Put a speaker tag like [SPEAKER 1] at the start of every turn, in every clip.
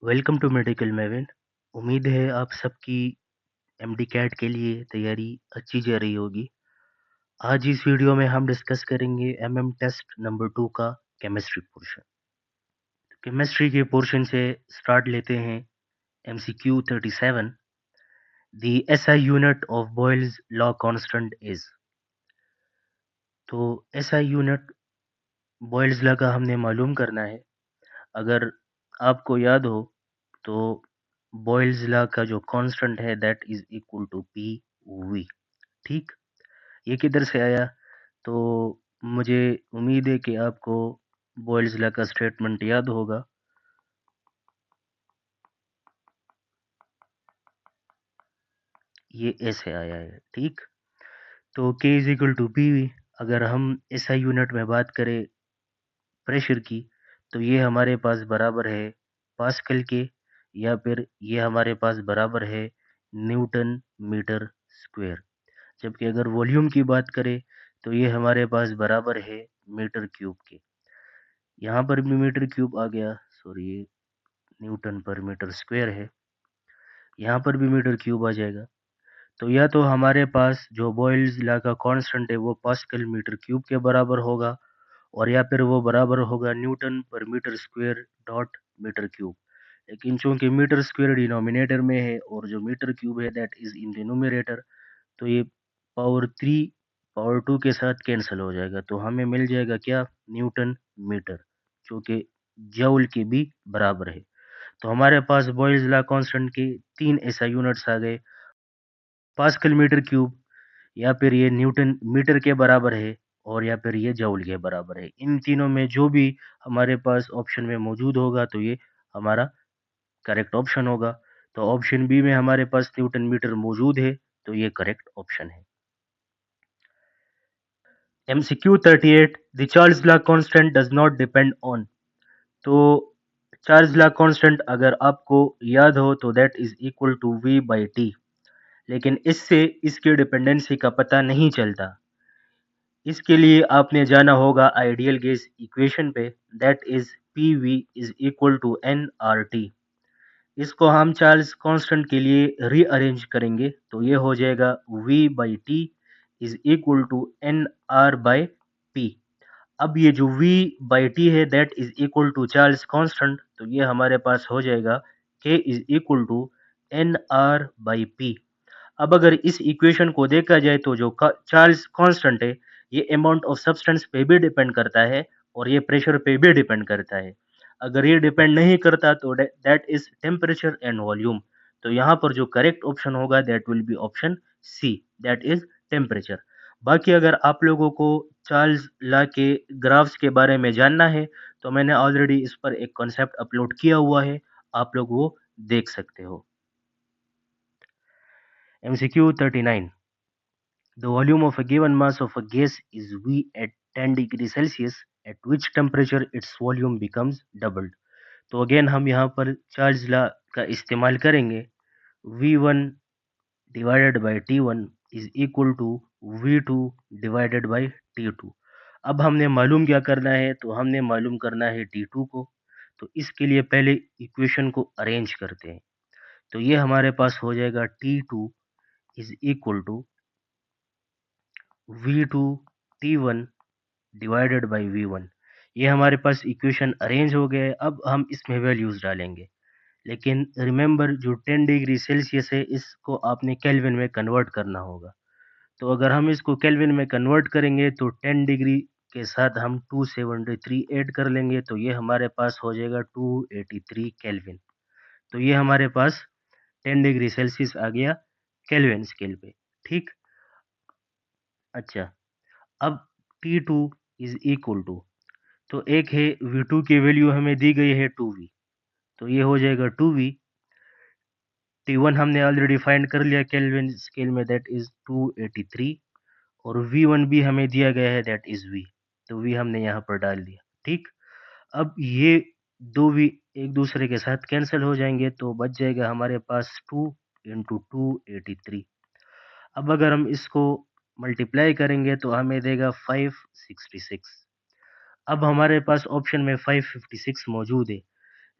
[SPEAKER 1] Welcome to medical Maven. उम्मीद है आप सबकी एमडी कैट के लिए तैयारी अच्छी जा रही होगी। आज इस वीडियो में हम डिस्कस करेंगे एमएम टेस्ट नंबर 2 का केमिस्ट्री पोर्शन। केमिस्ट्री के पोर्शन से स्टार्ट लेते हैं। MCQ 37, the SI unit of Boyle's law constant is. तो एसआई यूनिट बॉयल्स लॉ का हमने मालूम करना है। अगर आपको याद हो तो बॉयल्स लॉ का जो कांस्टेंट है that is equal to P V. ठीक, ये किधर से आया? तो मुझे उम्मीद है कि आपको बॉयल्स लॉ का स्टेटमेंट याद होगा। ये ऐसे आया है। ठीक, तो K is equal to P V. अगर हम एसआई यूनिट में बात करें प्रेशर की, तो ये हमारे पास बराबर है पास्कल के, या फिर ये हमारे पास बराबर है न्यूटन मीटर स्क्वायर। जबकि अगर वॉल्यूम की बात करें तो ये हमारे पास बराबर है मीटर क्यूब के। यहाँ पर भी मीटर क्यूब आ गया, सॉरी ये न्यूटन पर मीटर स्क्वायर है, यहाँ पर भी मीटर क्यूब आ जाएगा। तो या तो हमारे पास जो बॉयल्स लॉ का कांस्टेंट है वो पास्कल मीटर क्यूब के बराबर होगा, और या फिर वो बराबर होगा न्यूटन पर metre square dot metre cube. लेकिन चूंकि मीटर स्क्वायर डिनोमिनेटर में है और जो मीटर क्यूब है that is in the numerator, तो ये पावर 3 पावर 2 के साथ कैंसिल हो जाएगा। तो हमें मिल जाएगा क्या? न्यूटन मीटर, जो कि जूल के भी बराबर है। तो हमारे पास बॉयल्स लॉ कांस्टेंट के 3 ऐसा यूनिट्स आ गए, पास्कल मीटर क्यूब, या फिर ये न्यूटन मीटर के बराबर है, और या फिर ये जूल के बराबर है। इन तीनों में जो भी हमारे पास ऑप्शन में मौजूद होगा तो ये हमारा करेक्ट ऑप्शन होगा। तो ऑप्शन बी में हमारे पास न्यूटन मीटर मौजूद है, तो ये करेक्ट ऑप्शन है। MCQ 38, the Charles law constant does not depend on. तो चार्ल्स लॉ कांस्टेंट अगर आपको याद हो तो that is equal to V by T, लेकिन इससे इसकी डिपेंडेंसी का पता नहीं चलता। इसके लिए आपने जाना होगा आइडियल गैस इक्वेशन पे, that is P V is equal to N R T. इसको हम चार्ल्स कांस्टेंट के लिए रीअरेंज करेंगे तो ये हो जाएगा v by T is equal to N R by P. अब ये जो v बाई टी है that is equal to Charles constant, तो ये हमारे पास हो जाएगा k is equal to N R by P. अब अगर इस इक्वेशन को देखा जाए तो जो चार्ल्स कांस्टेंट है ये अमाउंट ऑफ सब्सटेंस पे भी डिपेंड करता है और ये प्रेशर पे भी डिपेंड करता है। अगर ये डिपेंड नहीं करता तो that is temperature and volume. तो यहाँ पर जो करेक्ट ऑप्शन होगा that will be option C, that is temperature. बाकी अगर आप लोगों को चार्ल्स लॉ के ग्राफ्स के बारे में जानना है तो मैंने ऑलरेडी इस पर एक कॉन्सेप्ट अपलोड किया हुआ है, आप लोग वो देख सकते हो। MCQ 39, the volume of a given mass of a gas is V at 10 degree Celsius, at which temperature its volume becomes doubled। तो अगेन हम यहाँ पर चार्ल्स लॉ का इस्तेमाल करेंगे। V1 divided by T1 is equal to V2 divided by T2। अब हमने मालूम क्या करना है? तो हमने मालूम करना है T2 को। तो इसके लिए पहले इक्वेशन को अरेंज करते हैं। तो ये हमारे पास हो जाएगा T2 is equal to V2 T1 divided by V1। ये हमारे पास इक्वेशन अरेंज हो गए। अब हम इसमें वैल्यूज डालेंगे, लेकिन रिमेंबर जो 10 डिग्री सेल्सियस है इसको आपने केल्विन में कन्वर्ट करना होगा। तो अगर हम इसको केल्विन में कन्वर्ट करेंगे तो 10 डिग्री के साथ हम 273 ऐड कर लेंगे, तो ये हमारे पास हो जाएगा 283 केल्विन। तो ये हमारे पास 10 डिग्री सेल्सियस आ गया केल्विन स्केल पे। ठीक, अच्छा, अब T2 इज इक्वल टू, तो एक है V2 की वैल्यू हमें दी गई है 2V, तो ये हो जाएगा 2V। T1 हमने ऑलरेडी फाइंड कर लिया केल्विन स्केल में, दैट इज 283, और V1 भी हमें दिया गया है दैट इज V, तो V हमने यहाँ पर डाल दिया। ठीक, अब ये दो V एक दूसरे के साथ कैंसिल हो जाएंगे तो बच जाएगा हमारे पास 2 इंटू 283। अब अगर हम इसको मल्टीप्लाई करेंगे तो हमें देगा 566। अब हमारे पास ऑप्शन में 556 मौजूद है,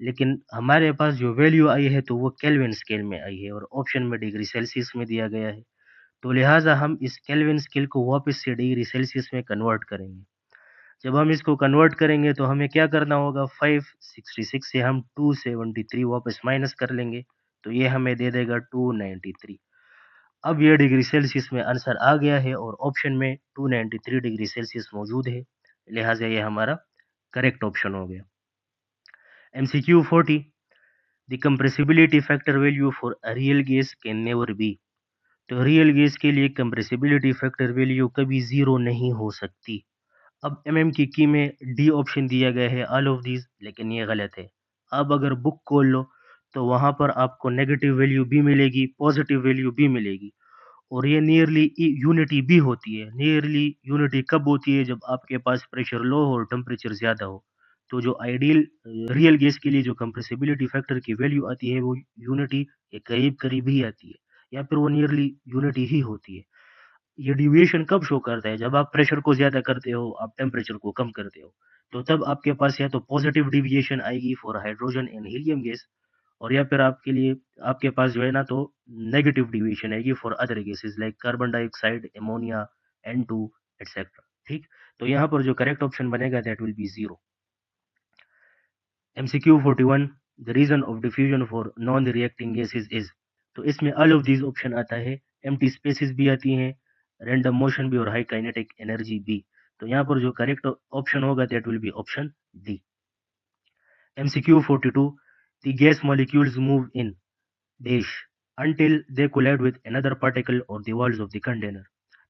[SPEAKER 1] लेकिन हमारे पास जो वैल्यू आई है तो वो केल्विन स्केल में आई है और ऑप्शन में डिग्री सेल्सियस में दिया गया है। तो लिहाजा हम इस केल्विन स्केल को वापस से डिग्री सेल्सियस में कन्वर्ट करेंगे। जब हम इसको कन्वर्ट करेंगे तो हमें क्या करना होगा, 566 से हम 273 वापस माइनस कर लेंगे, तो ये हमें दे देगा 293। अब ये डिग्री सेल्सियस में आंसर आ गया है और ऑप्शन में 293 डिग्री सेल्सियस मौजूद है, लिहाजा ये हमारा करेक्ट ऑप्शन हो गया। MCQ 40, the compressibility factor value for a real gas can never be. तो रियल गैस के लिए कंप्रेसिबिलिटी फैक्टर वैल्यू कभी जीरो नहीं हो सकती। अब की में डी ऑप्शन दिया गया है ऑल ऑफ दीज, लेकिन ये गलत है। अब अगर बुक खोल लो तो वहां पर आपको नेगेटिव वैल्यू भी मिलेगी, पॉजिटिव वैल्यू भी मिलेगी, और ये नियरली यूनिटी भी होती है। नियरली यूनिटी कब होती है, जब आपके पास प्रेशर लो हो और टेम्परेचर ज़्यादा हो। तो जो आइडियल रियल गैस के लिए जो कंप्रेसिबिलिटी फैक्टर की वैल्यू आती है वो यूनिटी के करीब करीब ही आती है, या फिर वो नियरली यूनिटी ही होती है। ये डिविएशन कब शो करता है, जब आप प्रेशर को ज़्यादा करते हो, आप टेम्परेचर को कम करते हो। तो तब आपके पास या तो पॉजिटिव डिविएशन आएगी for hydrogen and helium gas, और या फिर आपके पास जो है ना, तो नेगेटिव डिविएशन आएगी for other gases like carbon dioxide, ammonia, N2 etcetera. ठीक, तो यहाँ पर जो करेक्ट ऑप्शन बनेगा that will be 0। MCQ 41, the reason of diffusion for non reacting gases is. तो इसमें ऑल ऑफ दीज ऑप्शन आता है, एम्प्टी स्पेसेस भी आती हैं, रैंडम मोशन भी और हाई काइनेटिक एनर्जी भी। तो यहाँ पर जो करेक्ट ऑप्शन होगा that will be option D. MCQ 42, the gas molecules move in dash until they collide with another particle or the walls of the container।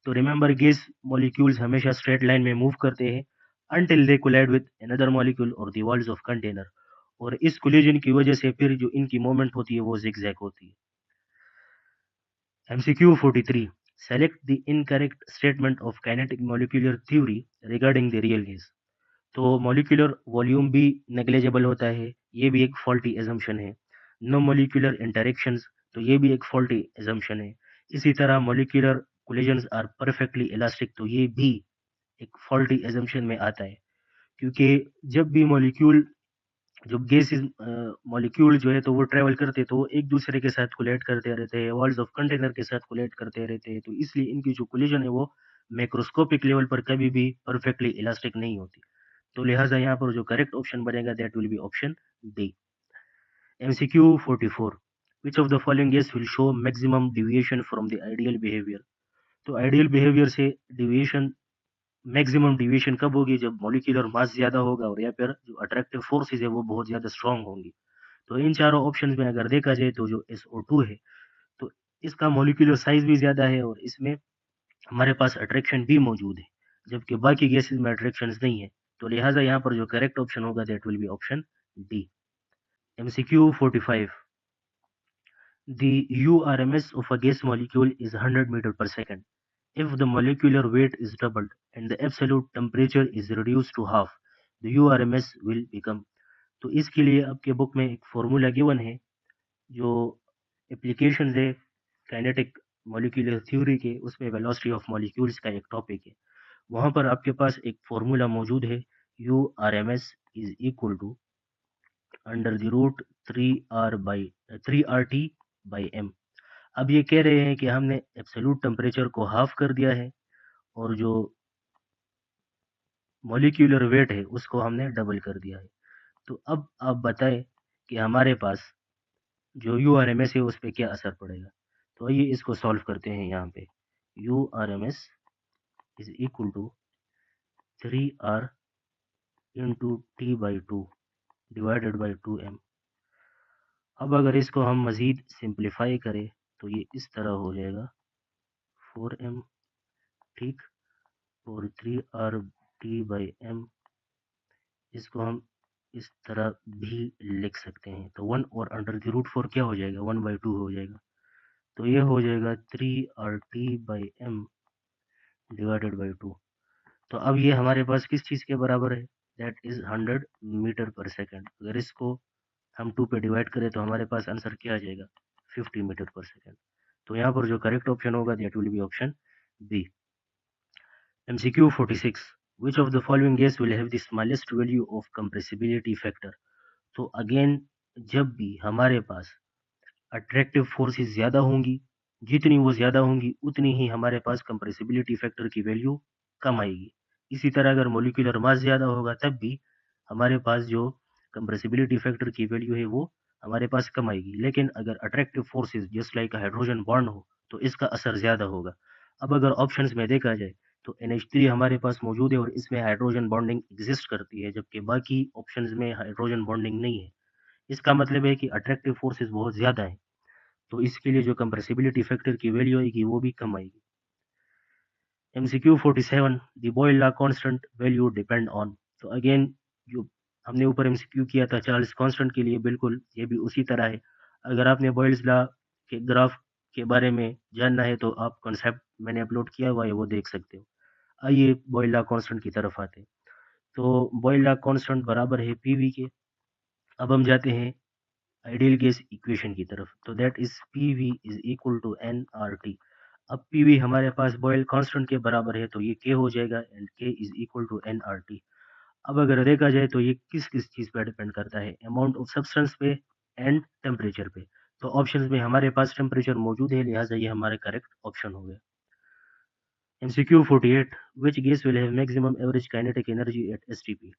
[SPEAKER 1] तो remember, gas molecules हमेशा straight line में move करते हैं until they collide with another molecule or the walls of container, और इस collision की वजह से फिर जो इनकी मूवमेंट होती है वो zigzag होती है। MCQ 43, select the incorrect statement of kinetic molecular theory regarding the real gas। तो मॉलिक्यूलर वॉल्यूम भी नेग्लिजिबल होता है, ये भी एक फॉल्टी एजम्पशन है। नो मॉलिक्यूलर इंटरेक्शंस, तो ये भी एक फॉल्टी एजम्पशन है। इसी तरह molecular collisions are perfectly elastic, तो ये भी एक फॉल्टी एजम्पशन में आता है, क्योंकि जब भी जो गैसेस मॉलिक्यूल जो है तो वो ट्रेवल करते हैं, तो वो एक दूसरे के साथ कोलाइड करते रहते हैं, वॉल्स ऑफ कंटेनर के साथ कोलाइड करते रहते हैं, तो इसलिए इनकी जो कोलिजन है वो मैक्रोस्कोपिक लेवल पर कभी भी परफेक्टली इलास्टिक नहीं होती। तो लिहाजा यहाँ पर जो करेक्ट ऑप्शन बनेगा that will be option D. MCQ 44, which of the following guess will show maximum deviation from the ideal behavior। तो आइडियल बिहेवियर से डिविएशन, मैक्सिमम डिविएशन कब होगी, जब मॉलिक्यूलर मास ज्यादा होगा और या फिर जो अट्रैक्टिव फोर्सेज है वो बहुत ज्यादा स्ट्रांग होंगी। तो इन चारों ऑप्शंस में अगर देखा जाए तो जो SO2 है, तो इसका मॉलिक्यूलर साइज भी ज्यादा है और इसमें हमारे पास अट्रैक्शन भी मौजूद है, जबकि बाकी गैसेस में अट्रैक्शन नहीं है। तो लिहाजा यहाँ पर जो करेक्ट ऑप्शन होगा that will be option D. MCQ 45, the URMS of a gas molecule is 100 meter per second if the molecular weight is doubled and the absolute temperature is reduced to half, the URMS will become। तो इसके लिए आपके book में एक formula given है, जो application है kinetic molecular theory के, उसमें वेलोसिटी ऑफ मॉलिक्यूल्स का एक टॉपिक है। वहां पर आपके पास एक फॉर्मूला मौजूद है, URMS is equal to under the root 3RT/m। अब ये कह रहे हैं कि हमने एब्सोल्यूट टेम्परेचर को हाफ कर दिया है और जो मॉलिक्यूलर वेट है उसको हमने डबल कर दिया है। तो अब आप बताएं कि हमारे पास जो URMS है उस पर क्या असर पड़ेगा। तो आइए इसको सॉल्व करते हैं। यहाँ पे URMS is equal to 3R into T/2 divided by 2m। अब अगर इसको हम मज़ीद सिंप्लीफाई करें तो ये इस तरह हो जाएगा 4m, ठीक, और 3RT/m, इसको हम इस तरह भी लिख सकते हैं। तो 1 और अंडर द रूट 4 क्या हो जाएगा, 1/2 हो जाएगा। तो ये हो जाएगा 3RT/m डिवाइडेड बाई 2। तो अब ये हमारे पास किस चीज़ के बराबर है, दैट इज 100 मीटर पर सेकेंड। अगर इसको हम 2 पे डिवाइड करें तो हमारे पास आंसर क्या आ जाएगा, 50 मीटर पर सेकेंड। तो यहाँ पर जो करेक्ट ऑप्शन होगा that will be option B. MCQ 46, which of the following gas will have the smallest value of compressibility factor। तो अगेन जब भी हमारे पास अट्रैक्टिव फोर्सेस ज़्यादा होंगी, जितनी वो ज़्यादा होंगी उतनी ही हमारे पास कंप्रेसिबिलिटी फैक्टर की वैल्यू कम आएगी। इसी तरह अगर मॉलिक्यूलर मास ज़्यादा होगा तब भी हमारे पास जो कंप्रेसिबिलिटी फैक्टर की वैल्यू है वो हमारे पास कम आएगी। लेकिन अगर attractive forces just like hydrogen bond हो तो इसका असर ज़्यादा होगा। अब अगर ऑप्शंस में देखा जाए तो NH3 हमारे पास मौजूद है और इसमें हाइड्रोजन बॉन्डिंग एग्जिस्ट करती है, जबकि बाकी ऑप्शंस में हाइड्रोजन बॉन्डिंग नहीं है। इसका मतलब है कि अट्रैक्टिव फोर्सेस बहुत ज़्यादा है, तो इसके लिए जो कंप्रेसिबिलिटी फैक्टर की वैल्यू आएगी वो भी कम आएगी। MCQ 47 the Boyle law constant value depend on. तो अगेन जो हमने ऊपर MCQ किया था चार्ल्स कांस्टेंट के लिए, बिल्कुल ये भी उसी तरह है। अगर आपने बॉयल्स लॉ के ग्राफ के बारे में जानना है तो आप कॉन्सेप्ट मैंने अपलोड किया हुआ है वो देख सकते हो। आइए बॉयल लॉ कांस्टेंट की तरफ आते हैं। तो बॉयल लॉ कांस्टेंट बराबर है PV के। अब हम जाते हैं आइडियल गैस इक्वेशन की तरफ। तो that is PV is equal to nRT। अब PV हमारे पास बॉयल कांस्टेंट के बराबर है तो ये K हो जाएगा and K is equal to nRT। अब अगर देखा जाए तो ये किस किस चीज पर डिपेंड करता है, अमाउंट ऑफ सब्सटेंस पे एंड टेम्परेचर पे। तो ऑप्शंस में हमारे पास टेम्परेचर मौजूद है, लिहाजा ये हमारा करेक्ट ऑप्शन हो गया। MCQ 48 which gas will have maximum average kinetic energy at STP।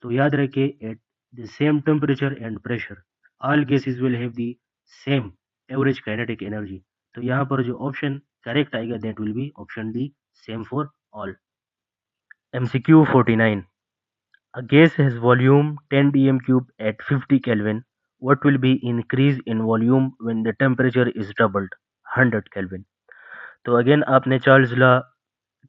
[SPEAKER 1] तो याद रखिए at the same temperature and pressure all gases will have the same average kinetic energy. तो यहाँ पर जो ऑप्शन करेक्ट आएगा that will be option D, same for all. MCQ 49 a gas has volume 10 dm cube at 50 Kelvin. What will be increase in volume when the temperature is doubled 100 Kelvin? तो again आपने Charles law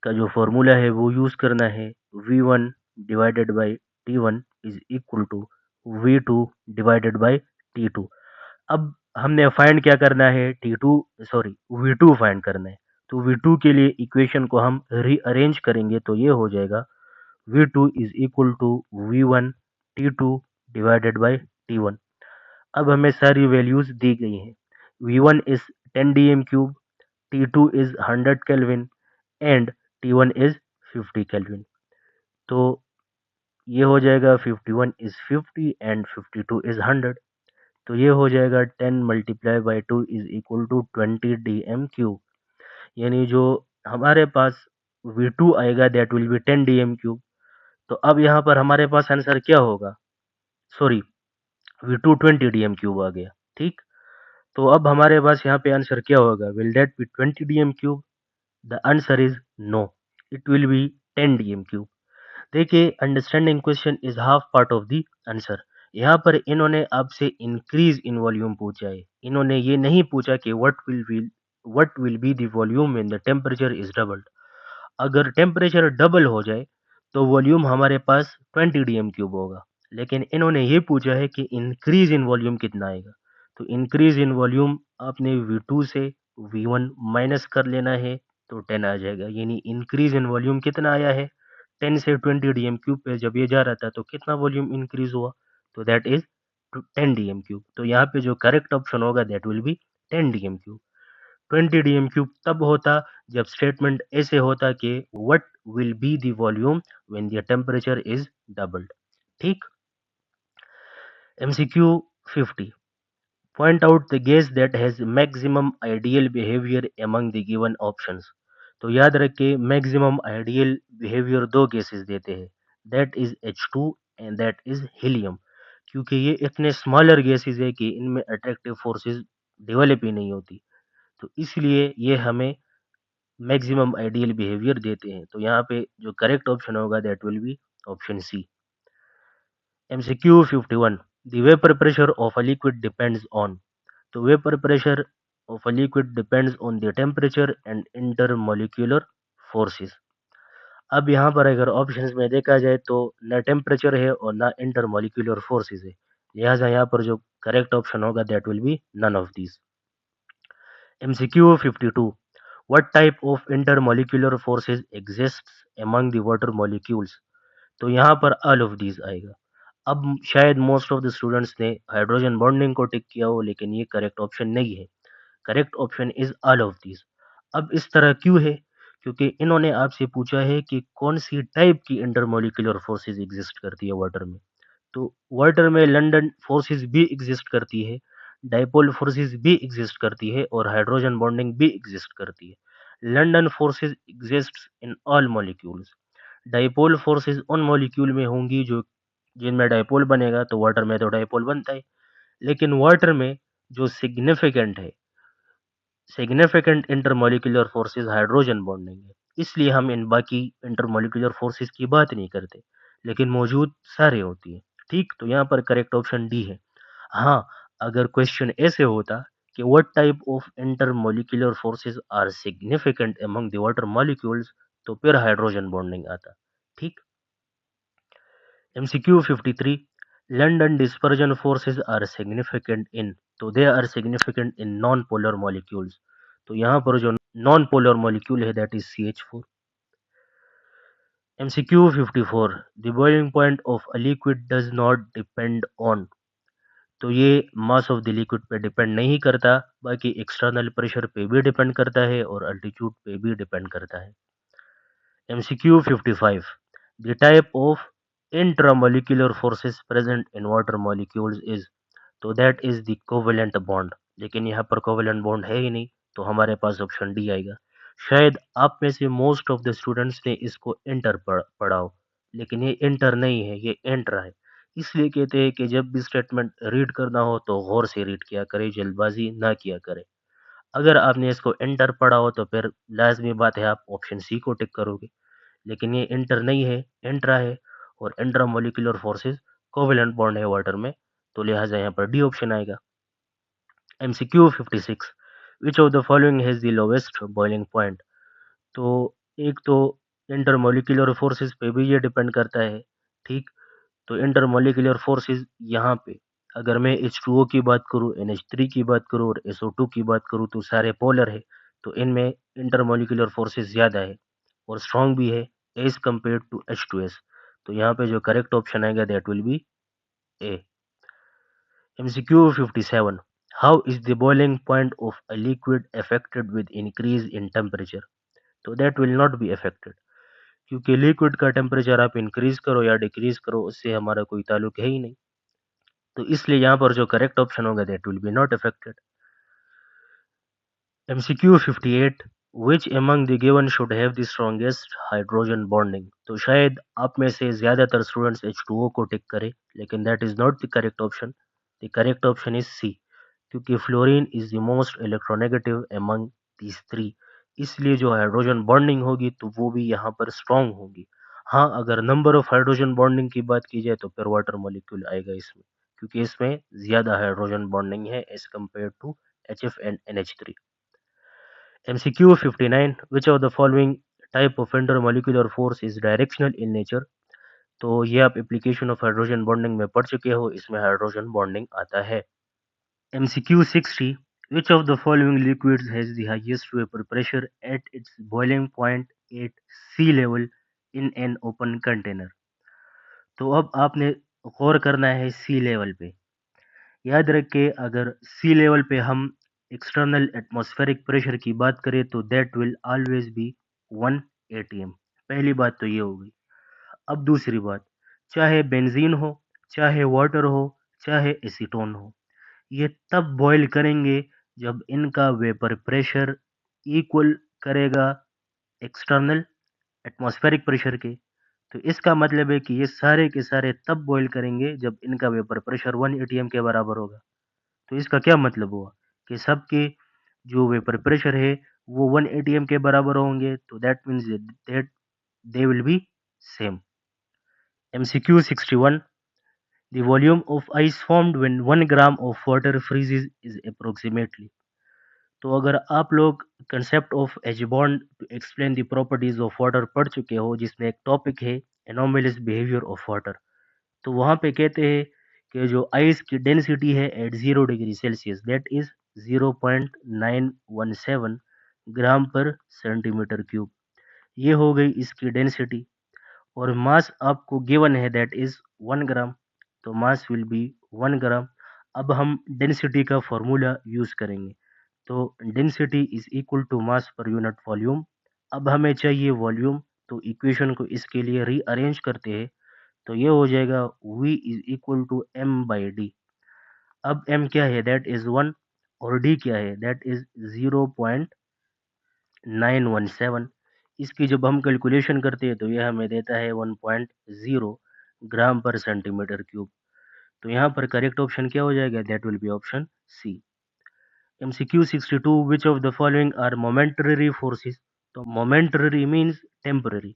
[SPEAKER 1] का जो formula है वो use करना है। V1 divided by T1 is equal to V2 divided by T2। अब हमने फाइंड क्या करना है, V2 फाइंड करना है। तो V2 के लिए इक्वेशन को हम रीअरेंज करेंगे तो ये हो जाएगा V2 is equal to V1 T2 divided by T1। अब हमें सारी वैल्यूज दी गई हैं। V1 is 10 dm cube, T2 is 100 Kelvin and T1 is 50 Kelvin। तो ये हो जाएगा 51 is 50 एंड 52 is 100। तो ये हो जाएगा 10 multiply by 2 is equal to 20 dm cube. यानी जो हमारे पास V2 आएगा that will be 10 dm cube. तो अब यहाँ पर हमारे पास आंसर क्या होगा, सॉरी V2 20 dm क्यूब आ गया। ठीक, तो अब हमारे पास यहाँ पे आंसर क्या होगा, will that be 20 dm cube? The answer is no, it will be 10 dm cube. देखिए understanding question is half part of the answer. यहाँ पर इन्होंने आपसे इंक्रीज इन वॉल्यूम पूछा है, इन्होंने ये नहीं पूछा कि what will be the volume when the temperature is doubled. अगर टेम्परेचर डबल हो जाए तो वॉल्यूम हमारे पास 20 डीएम क्यूब होगा, लेकिन इन्होंने ये पूछा है कि इंक्रीज इन वॉल्यूम कितना आएगा। तो इंक्रीज इन वॉल्यूम आपने V2 से V1 माइनस कर लेना है तो 10 आ जाएगा। यानी इंक्रीज इन वॉल्यूम कितना आया है, 10 से 20 डीएम क्यूब पे जब ये जा रहा था तो कितना वॉल्यूम इंक्रीज हुआ, तो दैट इज 10 डीएम क्यूब। तो यहाँ पे जो करेक्ट ऑप्शन होगा that will be 10 DM cube. 20 DM cube तब होता जब स्टेटमेंट ऐसे होता कि what will be the volume when the temperature is doubled. ठीक। MCQ 50 point out the gas that has maximum ideal behaviour among the given options. तो याद रखिए मैक्सिमम आइडियल बिहेवियर दो गैसेस देते हैं, that is H2 and that is helium. क्योंकि ये इतने स्मॉलर गैसेस है कि इनमें अट्रैक्टिव फोर्सेस डेवलप ही नहीं होती, तो इसलिए ये हमें मैक्सिमम आइडियल बिहेवियर देते हैं। तो यहाँ पे जो करेक्ट ऑप्शन होगा that will be option C. MCQ 51 the vapour pressure of a liquid depends on. तो vapour pressure of a liquid depends on the temperature and intermolecular forces. अब यहाँ पर अगर ऑप्शंस में देखा जाए तो ना टेम्परेचर है और ना इंटरमोलिक्यूलर फोर्सेस है, लिहाजा यहाँ पर जो करेक्ट ऑप्शन होगा that will be none of these. MCQ 52 What type of intermolecular forces exists among the water molecules? तो यहाँ पर all of these आएगा। अब शायद मोस्ट ऑफ द स्टूडेंट्स ने हाइड्रोजन बॉन्डिंग को टिक किया हो, लेकिन ये करेक्ट ऑप्शन नहीं है। Correct option is all of these. अब इस तरह क्यों है, क्योंकि इन्होंने आपसे पूछा है कि कौन सी टाइप की इंटरमोलिकुलर फोर्सेस एग्जिस्ट करती है वाटर में। तो वाटर में लंडन फोर्सेस भी एग्जिस्ट करती है, डाइपोल फोर्सेस भी एग्जिस्ट करती है और हाइड्रोजन बॉन्डिंग भी एग्जिस्ट करती है। London forces exist in all molecules. Dipole forces उन मॉलिक्यूल में होंगी जो जिनमें डाइपोल बनेगा, तो वाटर में तो डाइपोल बनता है। लेकिन वाटर में जो significant intermolecular forces hydrogen bonding है, इसलिए हम इन बाकी इंटरमॉलिक्यूलर फोर्सेस की बात नहीं करते, लेकिन मौजूद सारे होती है। ठीक, तो यहाँ पर करेक्ट ऑप्शन डी है। हाँ, अगर क्वेश्चन ऐसे होता कि what type of intermolecular forces are significant among the water molecules, तो फिर हाइड्रोजन बॉन्डिंग आता। ठीक। MCQ 53, London dispersion forces are significant in, तो they are significant in non-polar molecules। तो यहाँ पर जो non-polar molecule है that is CH4। MCQ 54, the boiling point of a liquid does not depend on, तो ये मास ऑफ द लिक्विड पे depend नहीं करता, बाकी एक्सटर्नल प्रेशर पे भी डिपेंड करता है और अल्टीट्यूड पे भी डिपेंड करता है। MCQ 55, the type of intramolecular forces present in water molecules is, तो that is the covalent bond. लेकिन यहाँ पर कोवेलेंट बॉन्ड है ही नहीं, तो हमारे पास ऑप्शन डी आएगा। शायद आप में से मोस्ट ऑफ द स्टूडेंट्स ने इसको इंटर पढ़ा हो, लेकिन ये इंटर नहीं है, ये इंट्रा है। इसलिए कहते हैं कि जब भी स्टेटमेंट रीड करना हो तो गौर से रीड किया करे, जल्दबाजी ना किया करे। अगर आपने इसको इंटर पढ़ा हो तो फिर लाजमी बात है आप ऑप्शन सी को टिक करोगे, लेकिन ये इंटर नहीं है, इंट्रा है। और intra molecular forces covalent bond है वाटर में, तो लिहाजा यहाँ पर डी ऑप्शन आएगा। MCQ 56, which of the following has the lowest boiling point, तो एक तो इंटरमोलिकुलर फोर्सेस पे भी ये डिपेंड करता है। ठीक, तो इंटरमोलिकुलर फोर्सेस यहाँ पे अगर मैं H2O की बात करूँ, NH3 की बात करूँ और SO2 की बात करूँ, तो सारे पोलर है, तो इनमें इंटरमोलिकुलर फोर्सेस ज़्यादा है और स्ट्रॉन्ग भी है एज कम्पेयर टू H2S। तो यहाँ पे जो करेक्ट ऑप्शन आएगा that will B A. MCQ 57, how is the boiling point of a liquid affected with increase in temperature, तो that will not be affected, क्योंकि लिक्विड का टेम्परेचर आप increase करो या डिक्रीज करो उससे हमारा कोई ताल्लुक है ही नहीं, तो इसलिए यहाँ पर जो करेक्ट ऑप्शन होगा that will B not affected. MCQ 58, which among the given should have the strongest hydrogen bonding, तो शायद आप में से ज़्यादातर स्टूडेंट्स H2O को टिक करें, लेकिन that is not the correct option. The correct option is C, क्योंकि fluorine is the most electronegative among these three, इसलिए जो हाइड्रोजन बॉन्डिंग होगी तो वो भी यहाँ पर स्ट्रॉन्ग होगी। हाँ, अगर नंबर ऑफ हाइड्रोजन बॉन्डिंग की बात की जाए तो फिर वाटर मॉलिक्यूल आएगा इसमें, क्योंकि इसमें ज़्यादा हाइड्रोजन बॉन्डिंग है as compare to HF and NH3। MCQ 59, which of the following type of intermolecular force is directional in nature, तो ये आप एप्लीकेशन ऑफ हाइड्रोजन बॉन्डिंग में पढ़ चुके हो, इसमें हाइड्रोजन बॉन्डिंग आता है। MCQ 60, which of the following liquids has the highest vapor pressure at its boiling point at sea level in an open container, तो अब आपने गौर करना है सी लेवल पे। याद रखें, अगर सी लेवल पे हम एक्सटर्नल एटमॉस्फेरिक प्रेशर की बात करें तो that will always be 1 atm। पहली बात तो ये हो गई। अब दूसरी बात, चाहे बेंजीन हो, चाहे वाटर हो, चाहे एसीटोन हो, ये तब बॉयल करेंगे जब इनका वेपर प्रेशर इक्वल करेगा एक्सटर्नल एटमॉस्फेरिक प्रेशर के। तो इसका मतलब है कि ये सारे के सारे तब बॉयल करेंगे जब इनका वेपर प्रेशर 1 atm के बराबर होगा। तो इसका क्या मतलब हुआ कि सबके जो वेपर प्रेशर है वो 1 atm के बराबर होंगे, तो that means that they will be same. MCQ 61, the volume of ice formed when 1 gram of water freezes is approximately, तो अगर आप लोग concept of H bond to explain the properties of water पढ़ चुके हो, जिसमें एक टॉपिक है एनोमलस बिहेवियर ऑफ वाटर, तो वहाँ पे कहते हैं कि जो आइस की डेंसिटी है at 0 degree Celsius that is 0.917 gram per centimetre cube, ये हो गई इसकी डेंसिटी। और मास आपको गिवन है दैट इज 1 ग्राम, तो मास विल बी 1 ग्राम। अब हम डेंसिटी का फॉर्मूला यूज करेंगे, तो density is equal to mass per unit volume. अब हमें चाहिए वॉल्यूम, तो इक्वेशन को इसके लिए रीअरेंज करते हैं, तो ये हो जाएगा V is equal to m/d। अब m क्या है, दैट इज 1, और d क्या है, दैट इज 0.917। इसकी जब हम कैलकुलेशन करते हैं तो यह हमें देता है 1.0 ग्राम पर सेंटीमीटर क्यूब। तो यहाँ पर करेक्ट ऑप्शन क्या हो जाएगा, that will be option C. MCQ 62, which of the following are momentary forces. तो मोमेंटरी मीन्स टेम्पररी।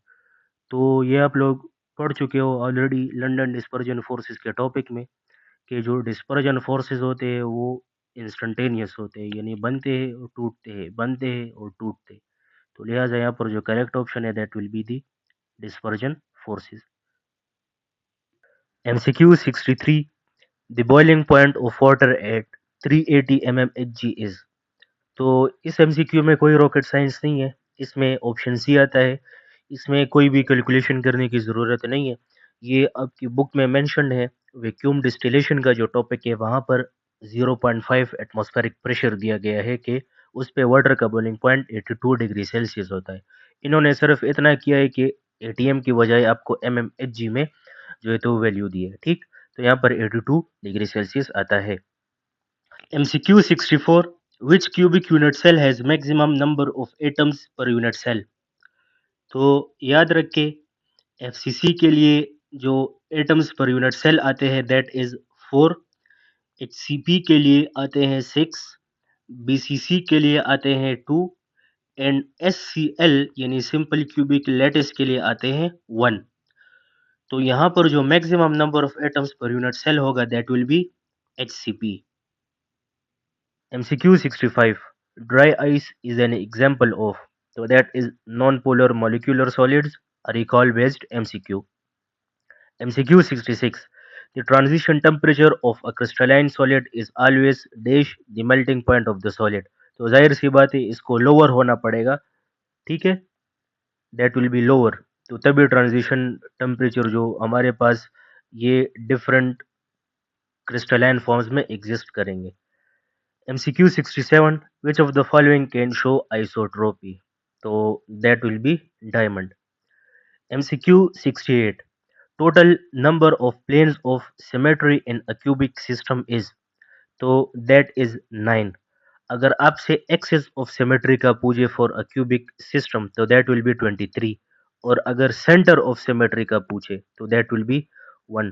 [SPEAKER 1] तो ये आप लोग पढ़ चुके हो ऑलरेडी लंदन डिस्पर्जन फोर्सेस के टॉपिक में, कि जो डिस्पर्जन फोर्सेस होते हैं वो इंस्टेंटेनियस होते हैं, यानी बनते हैं और टूटते हैं, बनते हैं और टूटते हैं। तो लिहाजा यहाँ पर जो करेक्ट ऑप्शन है that will be the dispersion forces. MCQ 63, the boiling point of water at 380 mmHg is। तो इस MCQ में कोई रॉकेट साइंस नहीं है, इसमें ऑप्शन सी आता है। इसमें कोई भी कैलकुलेशन करने की ज़रूरत नहीं है, ये आपकी बुक में मेंशन्ड है। वैक्यूम डिस्टिलेशन का जो टॉपिक है वहाँ पर 0.5 एटमॉस्फेरिक प्रेशर दिया गया है कि उस पे वाटर का बॉइलिंग पॉइंट 82 डिग्री सेल्सियस होता है। इन्होंने सिर्फ इतना किया है कि एटीएम की बजाय आपको mmHg में जो है तो वैल्यू दी है, ठीक। तो यहाँ पर 82 डिग्री सेल्सियस आता है। MCQ 64, which cubic unit cell has maximum number of atoms per unit cell। तो याद रखें, FCC के लिए जो एटम्स पर यूनिट सेल आते हैं दैट इज 4, HCP के लिए आते हैं 6, BCC के लिए आते हैं 2 एंड SCL यानी सिंपल क्यूबिक लैटिस के लिए आते हैं 1। तो यहाँ पर जो maximum number of atoms per unit cell होगा that will be HCP। MCQ 65, dry ice is an example of, so that is non-polar molecular solids, a recall based MCQ। MCQ 66, the transition temperature of a crystalline solid is always dash the melting point of the solid। तो जाहिर सी बात है इसको lower होना पड़ेगा, ठीक है, that will be lower. तो तभी ट्रांजिशन टेम्परेचर जो हमारे पास ये डिफरेंट क्रिस्टलाइन फॉर्म्स में एग्जिस्ट करेंगे। MCQ 67, which of the following can show isotropy। तो that will be diamond। MCQ 68, total number of planes of symmetry in a cubic system is। तो that is 9। अगर आपसे axis of symmetry का पूछे for a cubic system तो that will B 23, और अगर centre of symmetry का पूछे तो दैट विल बी 1,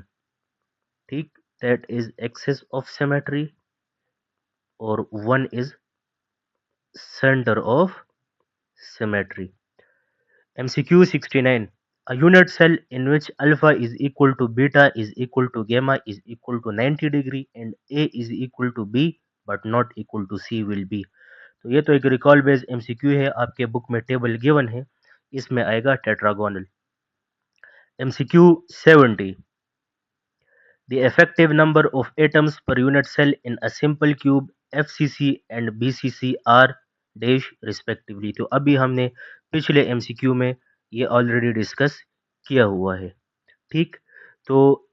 [SPEAKER 1] ठीक। That is axis of symmetry और 1 is center of symmetry। MCQ 69, a unit cell in which alpha is equal to beta is equal to gamma is equal to 90 degree and A is equal to B but not equal to C will be। तो ये तो एक recall based MCQ है, आपके book में table given है, इसमें आएगा tetragonal. MCQ 70, the effective number of atoms per unit cell in a simple cube FCC and BCC are dash respectively। तो अभी हमने पिछले MCQ में ये ऑलरेडी डिस्कस किया हुआ है, ठीक। तो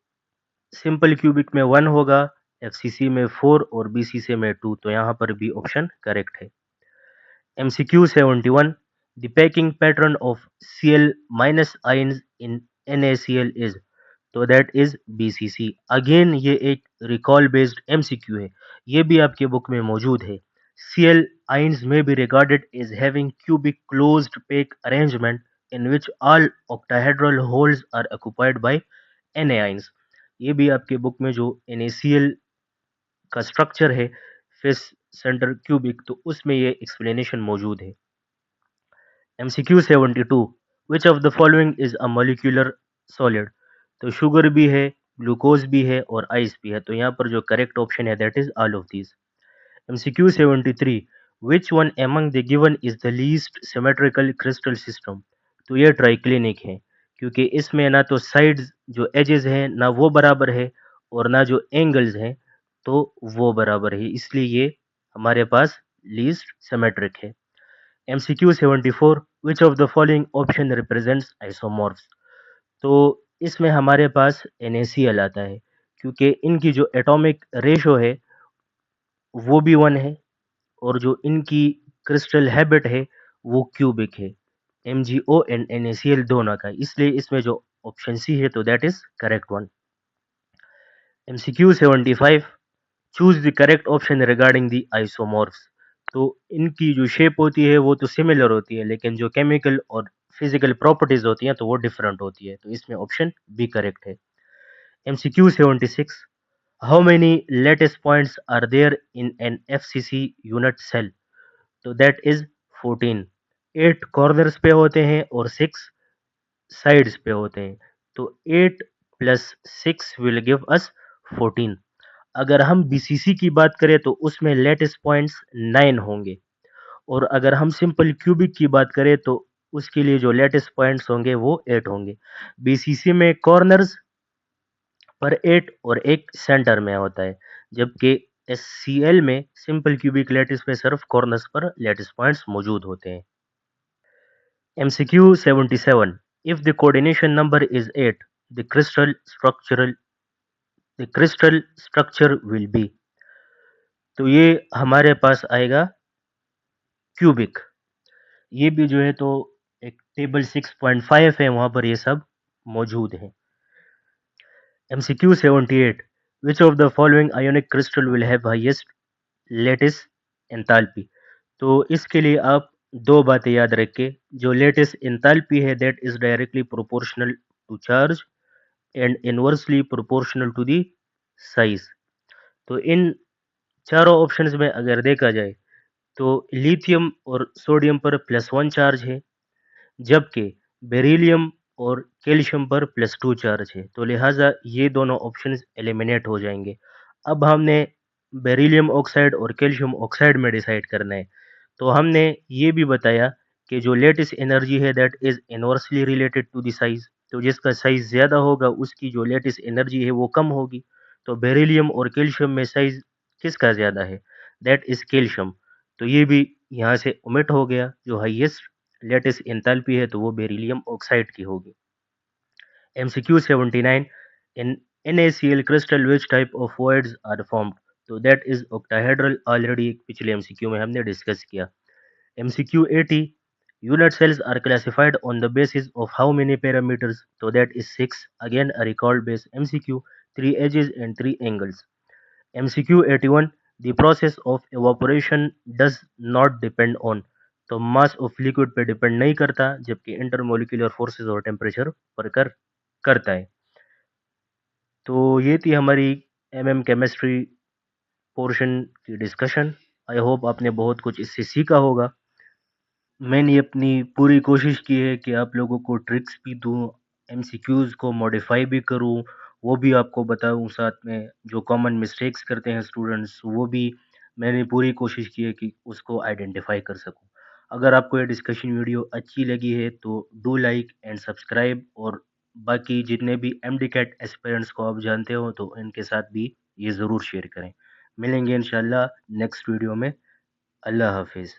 [SPEAKER 1] सिंपल क्यूबिक में 1 होगा, FCC में 4 और BCC में 2, तो यहाँ पर भी ऑप्शन करेक्ट है। MCQ 71, the packing pattern of Cl minus ions in NaCl is। तो दैट इज BCC। अगेन ये एक रिकॉल बेस्ड MCQ है, ये भी आपके बुक में मौजूद है। Cl ions may be regarded as having cubic closed pack arrangement in which all octahedral holes are occupied by Na ions। ये भी आपके बुक में जो NaCl का स्ट्रक्चर है फिस सेंटर क्यूबिक, तो उसमें ये एक्सप्लेनेशन मौजूद है। MCQ 72, which of the following is a molecular solid. तो शुगर भी है, ग्लूकोज भी है और आइस भी है, तो यहाँ पर जो करेक्ट ऑप्शन है that is all of these. MCQ 73, which one among the given is the least symmetrical crystal system. तो ये ट्राइक्लिनिक है, क्योंकि इसमें ना तो साइड्स जो एजेस हैं ना वो बराबर है और ना जो एंगल्स हैं तो वो बराबर है, इसलिए ये हमारे पास लीस्ट सिमेट्रिक है। MCQ 74, which of the following option represents isomorphs। तो इसमें हमारे पास NaCl आता है, क्योंकि इनकी जो एटॉमिक रेशो है वो भी 1 है और जो इनकी क्रिस्टल हैबिट है वो क्यूबिक है, MgO एंड NaCl दोनों का, इसलिए इसमें जो ऑप्शन सी है, तो that is correct one. MCQ 75, choose the correct option regarding the isomorphs. तो इनकी जो शेप होती है वो तो सिमिलर होती है, लेकिन जो केमिकल और फिजिकल प्रॉपर्टीज होती हैं तो वो डिफरेंट होती है, तो इसमें ऑप्शन बी करेक्ट है। MCQ 76, how many lattice points are there in an FCC unit cell? तो दैट इज 14। 8 कॉर्नर्स पे होते हैं और 6 साइड्स पे होते हैं, तो 8 प्लस 6 विल गिव अस 14। अगर हम BCC की बात करें तो उसमें लेटिस पॉइंट्स 9 होंगे, और अगर हम सिंपल क्यूबिक की बात करें तो उसके लिए जो लेटिस पॉइंट्स होंगे वो 8 होंगे। BCC में कॉर्नर्स पर 8 और एक सेंटर में होता है, जबकि SCL में सिंपल क्यूबिक लैटिस में सिर्फ कॉर्नर्स पर लैटिस पॉइंट्स मौजूद होते हैं। MCQ 77, if the coordination number is 8, the crystal structure will be। तो ये हमारे पास आएगा क्यूबिक। ये भी जो है तो एक टेबल 6.5 है, वहां पर ये सब मौजूद है। MCQ 78, which of the following ionic crystal will have highest lattice enthalpy? तो इसके लिए आप दो बातें याद रखें। जो लेटेस्ट एंथैल्पी है that is directly proportional to charge and inversely proportional to the size. तो इन चारों ऑप्शंस में अगर देखा जाए तो लिथियम और सोडियम पर +1 चार्ज है, जबकि बेरिलियम और कैल्शियम पर +2 चार्ज है, तो लिहाजा ये दोनों ऑप्शंस एलिमिनेट हो जाएंगे। अब हमने बेरिलियम ऑक्साइड और कैल्शियम ऑक्साइड में डिसाइड करना है। तो हमने ये भी बताया कि जो लेटेस्ट एनर्जी है that is inversely related to the size, तो जिसका साइज ज़्यादा होगा उसकी जो लेटेस्ट एनर्जी है वो कम होगी। तो बेरिलियम और कैल्शियम में साइज किसका ज़्यादा है? That is calcium. तो ये भी यहाँ से ओमिट हो गया। जो हाईएस्ट लेटेस्ट एंथैल्पी है तो वो बेरिलियम ऑक्साइड की होगी। MCQ 79, in NaCl crystal which type of voids are formed? तो दैट इज octahedral, ऑलरेडी पिछले MCQ में हमने डिस्कस किया। MCQ 80, unit cells are classified on the basis of how many parameters? So that is 6. Again a recall based MCQ, 3 edges and 3 angles. MCQ 81, the process of evaporation does not depend on। तो mass of liquid पे depend नहीं करता, जबकि intermolecular forces और temperature पर करता है। तो ये थी हमारी केमिस्ट्री पोर्शन की डिस्कशन। आई होप आपने बहुत कुछ इससे सीखा होगा। मैंने अपनी पूरी कोशिश की है कि आप लोगों को ट्रिक्स भी दूँ, एमसीक्यूज़ को मॉडिफ़ाई भी करूँ, वो भी आपको बताऊँ, साथ में जो कॉमन मिस्टेक्स करते हैं स्टूडेंट्स वो भी मैंने पूरी कोशिश की है कि उसको आइडेंटिफ़ाई कर सकूँ। अगर आपको ये डिस्कशन वीडियो अच्छी लगी है तो डू लाइक एंड सब्सक्राइब, और बाकी जितने भी एमडी-कैट एस्पिरेंट्स को आप जानते हो तो इनके साथ भी ये ज़रूर शेयर करें। मिलेंगे इंशाल्लाह नेक्स्ट वीडियो में। अल्लाह हाफ़िज़।